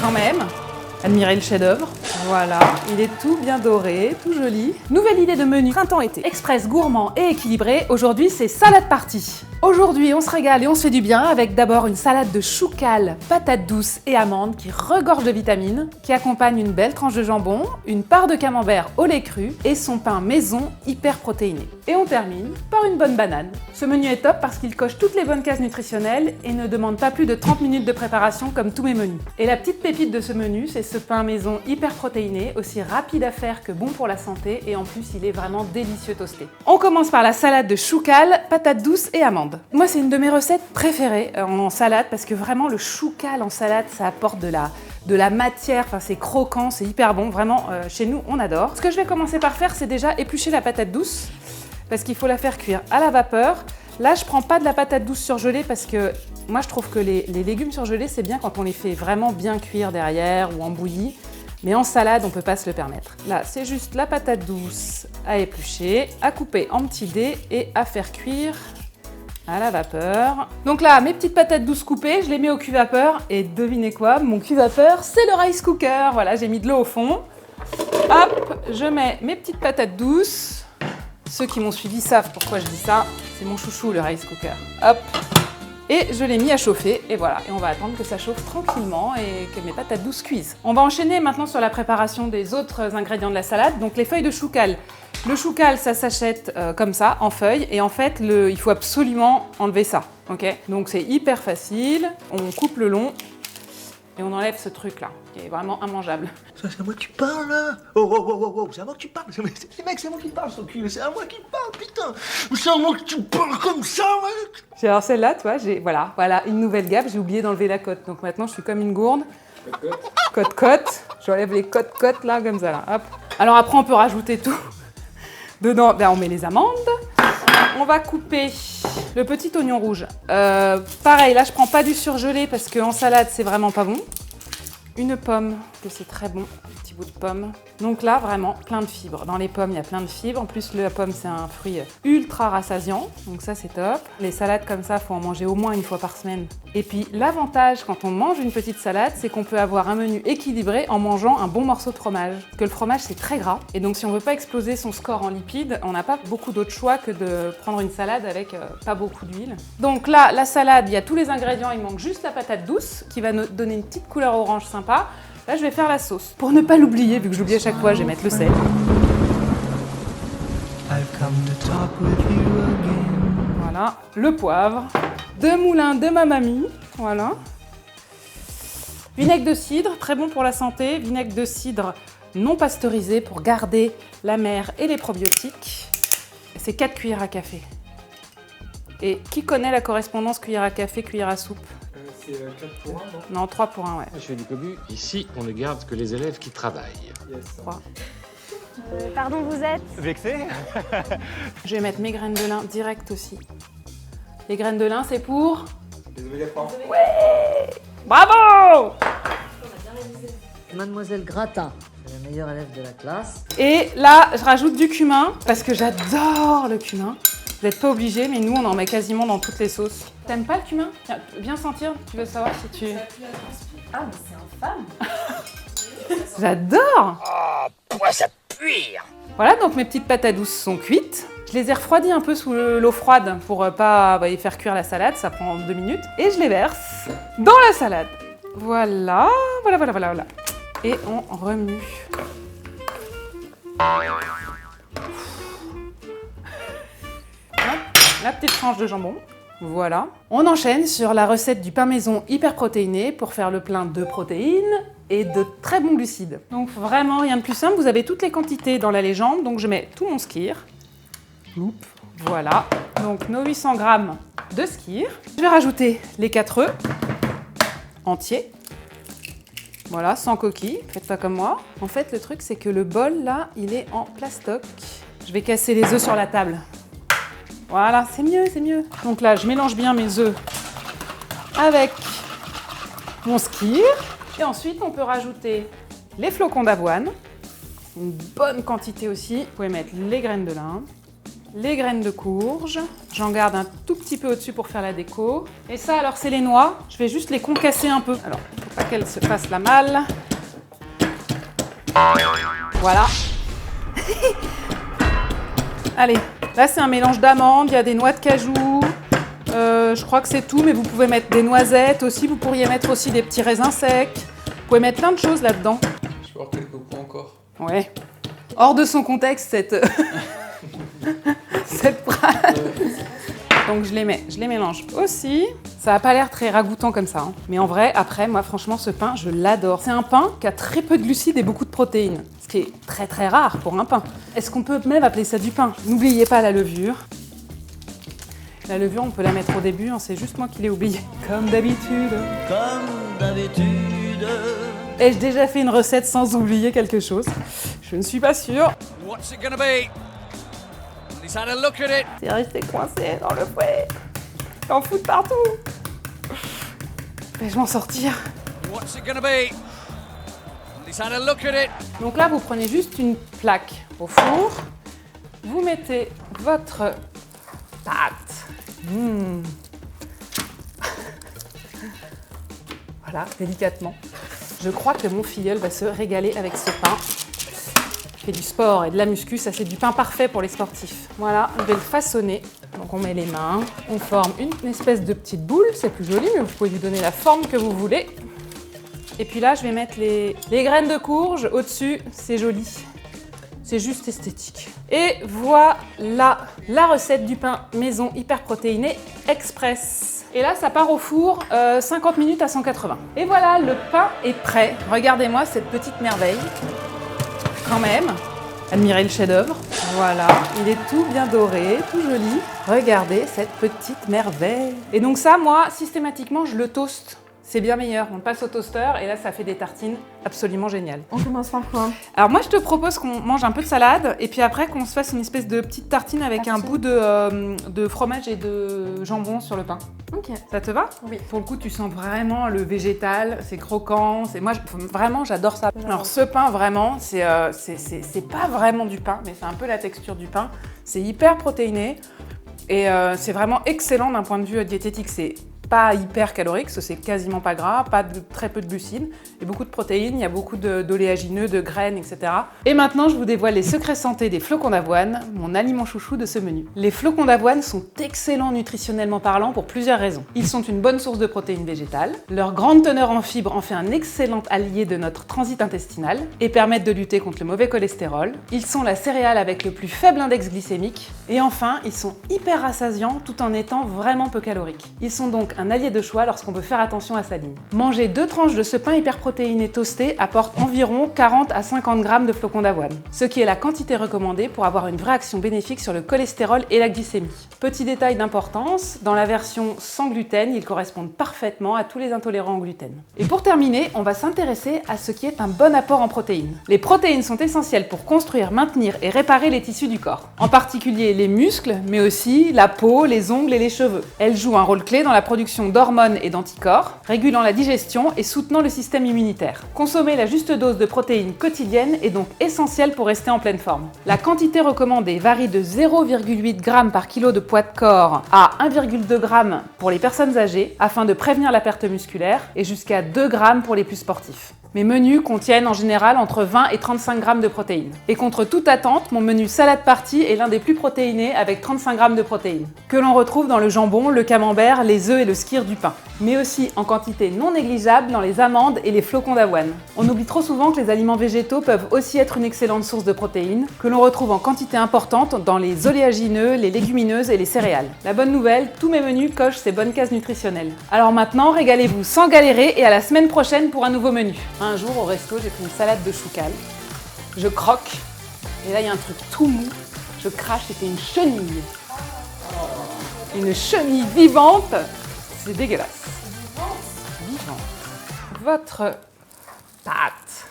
quand même. Admirez le chef-d'œuvre. Voilà, il est tout bien doré, tout joli. Nouvelle idée de menu printemps-été. Express, gourmand et équilibré. Aujourd'hui, c'est salade party. Aujourd'hui, on se régale et on se fait du bien avec d'abord une salade de chou cal, patates douces et amandes qui regorge de vitamines, qui accompagne une belle tranche de jambon, une part de camembert au lait cru et son pain maison hyper protéiné. Et on termine par une bonne banane. Ce menu est top parce qu'il coche toutes les bonnes cases nutritionnelles et ne demande pas plus de 30 minutes de préparation comme tous mes menus. Et la petite pépite de ce menu, c'est ce pain maison hyper protéiné, aussi rapide à faire que bon pour la santé et en plus il est vraiment délicieux toasté. On commence par la salade de chou cal, patates douces et amandes. Moi, c'est une de mes recettes préférées en salade parce que vraiment le chou cal en salade, ça apporte de la matière, enfin c'est croquant, c'est hyper bon, vraiment chez nous on adore. Ce que je vais commencer par faire, c'est déjà éplucher la patate douce parce qu'il faut la faire cuire à la vapeur. Là, je prends pas de la patate douce surgelée parce que moi je trouve que les légumes surgelés, c'est bien quand on les fait vraiment bien cuire derrière ou en bouillie. Mais en salade, on ne peut pas se le permettre. Là, c'est juste la patate douce à éplucher, à couper en petits dés et à faire cuire à la vapeur. Donc là, mes petites patates douces coupées, je les mets au cuve-vapeur. Et devinez quoi, mon cuve-vapeur, c'est le rice cooker. Voilà, j'ai mis de l'eau au fond. Hop, je mets mes petites patates douces. Ceux qui m'ont suivi savent pourquoi je dis ça. C'est mon chouchou, le rice cooker. Hop. Et je l'ai mis à chauffer, et voilà. Et on va attendre que ça chauffe tranquillement et que mes patates douces cuisent. On va enchaîner maintenant sur la préparation des autres ingrédients de la salade. Donc les feuilles de chou cal. Le chou cal, ça s'achète comme ça, en feuilles. Et en fait, il faut absolument enlever ça. Okay, donc c'est hyper facile. On coupe le long et on enlève ce truc-là, qui est vraiment immangeable. Ça, c'est à moi que tu parles, là. Oh, c'est à moi que tu parles. Les mecs, c'est à moi qui parle, son cul. C'est à moi qui parle, putain. C'est à moi que tu parles comme ça, mec. Alors celle-là, toi, voilà, une nouvelle gamme. J'ai oublié d'enlever la côte. Donc maintenant, je suis comme une gourde. Côte. J'enlève les côtes là, comme ça, là. Hop. Alors après, on peut rajouter tout. Dedans, on met les amandes. On va couper le petit oignon rouge. Pareil, là, je prends pas du surgelé parce qu'en salade, c'est vraiment pas bon. Une pomme, que c'est très bon, un petit bout de pomme. Donc là, vraiment, plein de fibres. Dans les pommes, il y a plein de fibres. En plus, la pomme, c'est un fruit ultra rassasiant. Donc ça, c'est top. Les salades comme ça, il faut en manger au moins une fois par semaine. Et puis, l'avantage quand on mange une petite salade, c'est qu'on peut avoir un menu équilibré en mangeant un bon morceau de fromage. Parce que le fromage, c'est très gras. Et donc, si on veut pas exploser son score en lipides, on n'a pas beaucoup d'autres choix que de prendre une salade avec pas beaucoup d'huile. Donc là, la salade, il y a tous les ingrédients. Il manque juste la patate douce qui va nous donner une petite couleur orange sympa. Là, je vais faire la sauce. Pour ne pas l'oublier, vu que j'oublie à chaque fois, je vais mettre le sel. Voilà, le poivre. 2 moulins de ma mamie. Voilà. Vinaigre de cidre, très bon pour la santé. Vinaigre de cidre non pasteurisé pour garder la mer et les probiotiques. C'est 4 cuillères à café. Et qui connaît la correspondance cuillère à café, cuillère à soupe? C'est 4 pour 1, non? Non, 3 pour 1, ouais. Je fais du cobu. Ici, on ne garde que les élèves qui travaillent. Yes. 3. Pardon, vous êtes? Vexé? Je vais mettre mes graines de lin direct aussi. Les graines de lin, c'est pour... Les oméga 3. Bravo! Mademoiselle Gratin, c'est la meilleure élève de la classe. Et là, je rajoute du cumin, parce que j'adore le cumin. Vous n'êtes pas obligé, mais nous, on en met quasiment dans toutes les sauces. T'aimes pas le cumin? Tiens, bien sentir, tu veux savoir si tu... Ah, mais c'est infâme! J'adore! Oh, moi, ça pue. Voilà, donc mes petites patates douces sont cuites. Je les ai refroidies un peu sous l'eau froide pour pas y faire cuire la salade, ça prend 2 minutes. Et je les verse dans la salade. Voilà. Et on remue. La petite tranche de jambon. Voilà. On enchaîne sur la recette du pain maison hyper protéiné pour faire le plein de protéines et de très bons glucides. Donc vraiment rien de plus simple, vous avez toutes les quantités dans la légende, donc je mets tout mon skyr. Voilà, donc nos 800 grammes de skyr. Je vais rajouter les 4 œufs entiers. Voilà, sans coquille, faites pas comme moi. En fait, le truc, c'est que le bol, là, il est en plastoc. Je vais casser les œufs sur la table. Voilà, c'est mieux, c'est mieux. Donc là, je mélange bien mes œufs avec mon skyr. Et ensuite, on peut rajouter les flocons d'avoine. Une bonne quantité aussi. Vous pouvez mettre les graines de lin, les graines de courge. J'en garde un tout petit peu au-dessus pour faire la déco. Et ça, alors, c'est les noix. Je vais juste les concasser un peu. Alors, il faut Pas qu'elle se fasse la malle. Voilà. Allez, là c'est un mélange d'amandes, il y a des noix de cajou. Je crois que c'est tout, mais vous pouvez mettre des noisettes aussi. Vous pourriez mettre aussi des petits raisins secs. Vous pouvez mettre plein de choses là-dedans. Je peux avoir quelques points encore. Ouais. Hors de son contexte, cette phrase. Donc je les mélange aussi. Ça n'a pas l'air très ragoûtant comme ça, hein. Mais en vrai, après, moi franchement, ce pain, je l'adore. C'est un pain qui a très peu de glucides et beaucoup de protéines, ce qui est très très rare pour un pain. Est-ce qu'on peut même appeler ça du pain? N'oubliez pas la levure. La levure, on peut la mettre au début, hein, c'est juste moi qui l'ai oublié. Comme d'habitude. Comme d'habitude. Ai-je déjà fait une recette sans oublier quelque chose? Je ne suis pas sûre. What's it gonna be? He's had a look at it. C'est resté coincé dans le fouet. J'en fous de partout. Vais-je m'en sortir? What's it gonna be? He's had a look at it. Donc là, vous prenez juste une plaque au four. Vous mettez votre pâte. Voilà, délicatement. Je crois que mon filleul va se régaler avec ce pain. Il fait du sport et de la muscu, ça c'est du pain parfait pour les sportifs. Voilà, je vais le façonner. Donc on met les mains, on forme une espèce de petite boule, c'est plus joli, mais vous pouvez lui donner la forme que vous voulez. Et puis là, je vais mettre les graines de courge au-dessus, c'est joli. C'est juste esthétique. Et voilà la recette du pain maison hyper protéiné express. Et là, ça part au four 50 minutes à 180. Et voilà, le pain est prêt. Regardez-moi cette petite merveille. Quand même, admirez le chef-d'œuvre. Voilà, il est tout bien doré, tout joli. Regardez cette petite merveille. Et donc ça, moi, systématiquement, je le toast. C'est bien meilleur. On le passe au toaster et là, ça fait des tartines absolument géniales. On commence par quoi? Alors moi, je te propose qu'on mange un peu de salade et puis après qu'on se fasse une espèce de petite tartine avec un bout de fromage et de jambon sur le pain. Ok. Ça te va? Oui. Pour le coup, tu sens vraiment le végétal, c'est croquant. Moi, vraiment, j'adore ça. Alors ce pain, vraiment, c'est pas vraiment du pain, mais c'est un peu la texture du pain. C'est hyper protéiné et c'est vraiment excellent d'un point de vue diététique. C'est pas hyper calorique, c'est quasiment pas gras, très peu de glucides et beaucoup de protéines, il y a beaucoup d'oléagineux, de graines, etc. Et maintenant, je vous dévoile les secrets santé des flocons d'avoine, mon aliment chouchou de ce menu. Les flocons d'avoine sont excellents nutritionnellement parlant pour plusieurs raisons. Ils sont une bonne source de protéines végétales, leur grande teneur en fibres en fait un excellent allié de notre transit intestinal et permettent de lutter contre le mauvais cholestérol. Ils sont la céréale avec le plus faible index glycémique et enfin, ils sont hyper rassasiants tout en étant vraiment peu caloriques. Ils sont donc un allié de choix lorsqu'on veut faire attention à sa ligne. Manger 2 tranches de ce pain hyperprotéiné toasté apporte environ 40 à 50 grammes de flocons d'avoine, ce qui est la quantité recommandée pour avoir une vraie action bénéfique sur le cholestérol et la glycémie. Petit détail d'importance, dans la version sans gluten, ils correspondent parfaitement à tous les intolérants au gluten. Et pour terminer, on va s'intéresser à ce qui est un bon apport en protéines. Les protéines sont essentielles pour construire, maintenir et réparer les tissus du corps, en particulier les muscles, mais aussi la peau, les ongles et les cheveux. Elles jouent un rôle clé dans la production d'hormones et d'anticorps, régulant la digestion et soutenant le système immunitaire. Consommer la juste dose de protéines quotidienne est donc essentiel pour rester en pleine forme. La quantité recommandée varie de 0,8 g par kilo de poids de corps à 1,2 g pour les personnes âgées afin de prévenir la perte musculaire et jusqu'à 2 g pour les plus sportifs. Mes menus contiennent en général entre 20 et 35 grammes de protéines. Et contre toute attente, mon menu salade party est l'un des plus protéinés avec 35 grammes de protéines, que l'on retrouve dans le jambon, le camembert, les œufs et le skyr du pain, mais aussi en quantité non négligeable dans les amandes et les flocons d'avoine. On oublie trop souvent que les aliments végétaux peuvent aussi être une excellente source de protéines, que l'on retrouve en quantité importante dans les oléagineux, les légumineuses et les céréales. La bonne nouvelle, tous mes menus cochent ces bonnes cases nutritionnelles. Alors maintenant, régalez-vous sans galérer et à la semaine prochaine pour un nouveau menu. Un jour au resto, j'ai pris une salade de choucal. Je croque et là il y a un truc tout mou. Je crache, c'était une chenille. Une chenille vivante. C'est dégueulasse. Vivante. Votre pâte.